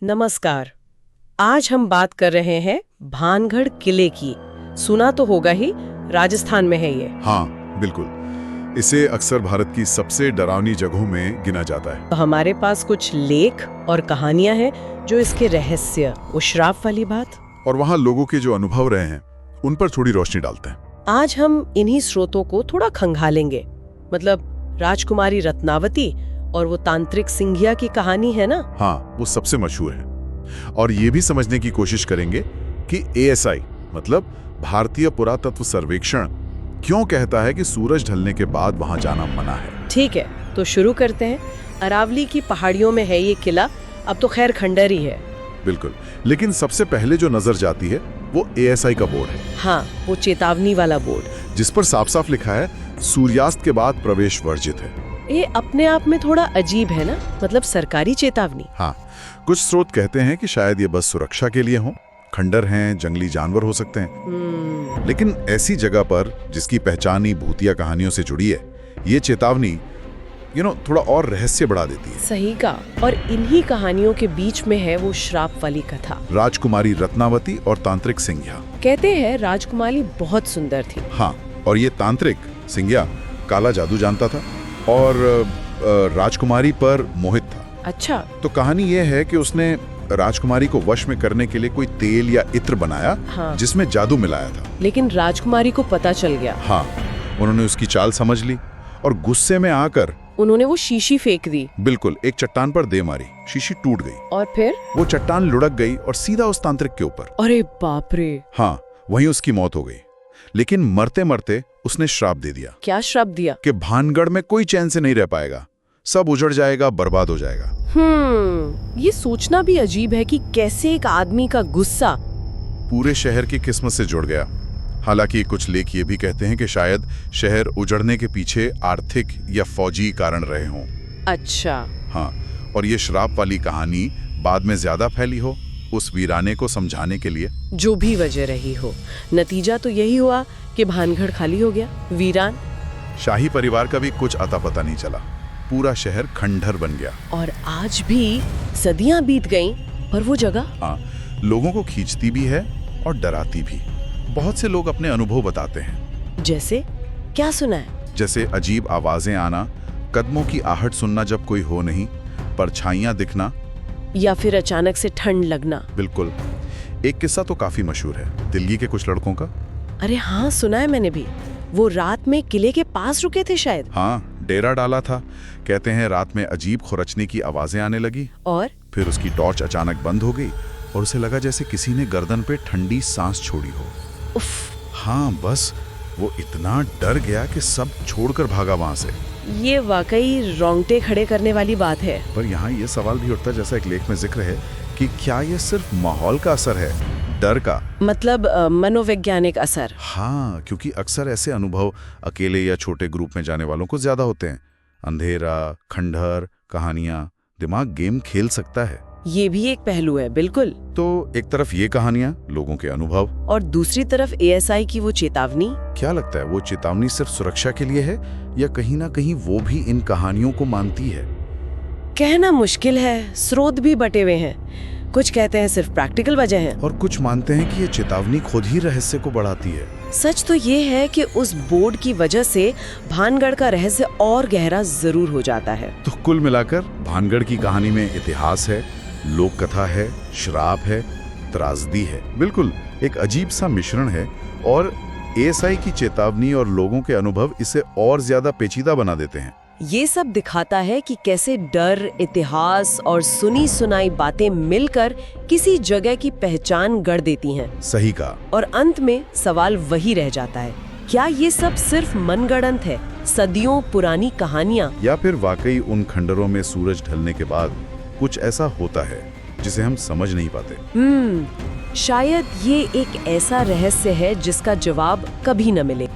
नमस्कार। आज हम बात कर रहे हैं भानगढ़ किले की। सुना तो होगा ही, राजस्थान में है ये। हाँ, बिल्कुल। इसे अक्सर भारत की सबसे डरावनी जगहों में गिना जाता है। तो हमारे पास कुछ लेख और कहानियां हैं जो इसके रहस्य, वो श्राप वाली बात, और वहाँ लोगों के जो अनुभव रहे हैं उन पर थोड़ी रोशनी डालते हैं। आज हम इन्हीं स्रोतों को थोड़ा खंगालेंगे। मतलब राजकुमारी रत्नावती और वो तांत्रिक सिंघिया की कहानी है ना। हाँ, वो सबसे मशहूर है। और ये भी समझने की कोशिश करेंगे कि ASI मतलब भारतीय पुरातत्व सर्वेक्षण क्यों कहता है कि सूरज ढलने के बाद वहां जाना मना है। ठीक है, तो शुरू करते हैं। अरावली की पहाड़ियों में है ये किला। अब तो खैर खंडर ही है। बिल्कुल, लेकिन सबसे पहले जो नजर जाती है वो ASI का बोर्ड है। हाँ, वो चेतावनी वाला बोर्ड, जिस पर साफ साफ लिखा है सूर्यास्त के बाद प्रवेश वर्जित है। ये अपने आप में थोड़ा अजीब है ना, मतलब सरकारी चेतावनी। हाँ, कुछ स्रोत कहते हैं कि शायद ये बस सुरक्षा के लिए हो। खंडर हैं, जंगली जानवर हो सकते हैं। लेकिन ऐसी जगह पर जिसकी पहचान ही भूतिया कहानियों से जुड़ी है, ये चेतावनी थोड़ा और रहस्य बढ़ा देती है। सही का। और इन्हीं कहानियों के बीच में है वो श्राप वाली कथा। राजकुमारी रत्नावती और तांत्रिक सिंघिया। कहते हैं राजकुमारी बहुत सुंदर थी। हाँ, और ये तांत्रिक सिंघिया काला जादू जानता था और राजकुमारी पर मोहित था। अच्छा। तो कहानी ये है कि उसने राजकुमारी को वश में करने के लिए कोई तेल या इत्र बनाया। हाँ। जिसमें जादू मिलाया था। लेकिन राजकुमारी को पता चल गया। हाँ, उन्होंने उसकी चाल समझ ली और गुस्से में आकर उन्होंने वो शीशी फेंक दी। बिल्कुल, एक चट्टान पर दे मारी। शीशी टूट गई और फिर वो चट्टान लुढ़क गई और सीधा उस तांत्रिक के ऊपर। अरे बाप रे। हाँ, वहीं उसकी मौत हो गई। लेकिन मरते मरते उसने श्राप दे दिया। क्या श्राप दिया? कि भानगढ़ में कोई चैन से नहीं रह पाएगा, सब उजड़ जाएगा, बर्बाद हो जाएगा। ये सोचना भी अजीब है कि कैसे एक आदमी का गुस्सा पूरे शहर की किस्मत से जुड़ गया। हालांकि कुछ लेख ये भी कहते हैं कि शायद शहर उजड़ने के पीछे आर्थिक या फौजी कारण रहे हों। अच्छा। हाँ, और ये श्राप वाली कहानी बाद में ज्यादा फैली हो उस वीराने को समझाने के लिए। जो भी वजह रही हो, नतीजा तो यही हुआ कि भानगढ़ खाली हो गया, वीरान। शाही परिवार का भी कुछ अता पता नहीं चला। पूरा शहर खंडहर बन गया। और आज भी सदियां बीत गईं, पर वो जगह हाँ, लोगों को खींचती भी है और डराती भी। बहुत से लोग अपने अनुभव बताते हैं। जैसे क्या सुना है? जैसे अजीब आवाजें आना, कदमों की आहट सुनना जब कोई हो नहीं, परछाइयां दिखना, या फिर अचानक से ठंड लगना। बिल्कुल। एक किस्सा तो काफी मशहूर है, दिल्ली के कुछ लड़कों का। अरे हाँ, सुना है मैंने भी। वो रात में किले के पास रुके थे शायद। हाँ, डेरा डाला था। कहते हैं रात में अजीब खुरचने की आवाजें आने लगी और फिर उसकी टॉर्च अचानक बंद हो गई और उसे लगा जैसे किसी ने गर्दन पे ठंडी सांस छोड़ी हो। उफ। हाँ, बस वो इतना डर गया कि सब छोड़कर भागा वहां से। ये वाकई रोंगटे खड़े करने वाली बात है। पर यहाँ ये सवाल भी उठता, जैसा एक लेख में जिक्र है, कि क्या ये सिर्फ माहौल का असर है, डर का? मतलब मनोवैज्ञानिक असर। हाँ, क्योंकि अक्सर ऐसे अनुभव अकेले या छोटे ग्रुप में जाने वालों को ज्यादा होते हैं। अंधेरा, खंडहर, कहानियां, दिमाग गेम खेल सकता है। ये भी एक पहलू है, बिल्कुल। तो एक तरफ ये कहानियां, लोगों के अनुभव, और दूसरी तरफ ASI की वो चेतावनी। क्या लगता है वो चेतावनी सिर्फ सुरक्षा के लिए है या कहीं ना कहीं वो भी इन कहानियों को मानती है? कहना मुश्किल है, स्रोत भी बटे हुए हैं। कुछ कहते हैं सिर्फ प्रैक्टिकल वजह है, और कुछ मानते हैं कि ये चेतावनी खुद ही रहस्य को बढ़ाती है। सच तो ये है कि उस बोर्ड की वजह से भानगढ़ का रहस्य और गहरा जरूर हो जाता है। तो कुल मिलाकर भानगढ़ की कहानी में इतिहास है, लोक कथा है, श्राप है, त्रासदी है। बिल्कुल एक अजीब सा मिश्रण है। और ASI की चेतावनी और लोगों के अनुभव इसे और ज्यादा पेचीदा बना देते हैं। ये सब दिखाता है कि कैसे डर, इतिहास और सुनी सुनाई बातें मिलकर किसी जगह की पहचान गढ़ देती हैं। सही कहा। और अंत में सवाल वही रह जाता है, क्या ये सब सिर्फ मनगढ़ंत है, सदियों पुरानी कहानियां, या फिर वाकई उन खंडरों में सूरज ढलने के बाद कुछ ऐसा होता है जिसे हम समझ नहीं पाते। शायद ये एक ऐसा रहस्य है जिसका जवाब कभी न मिले।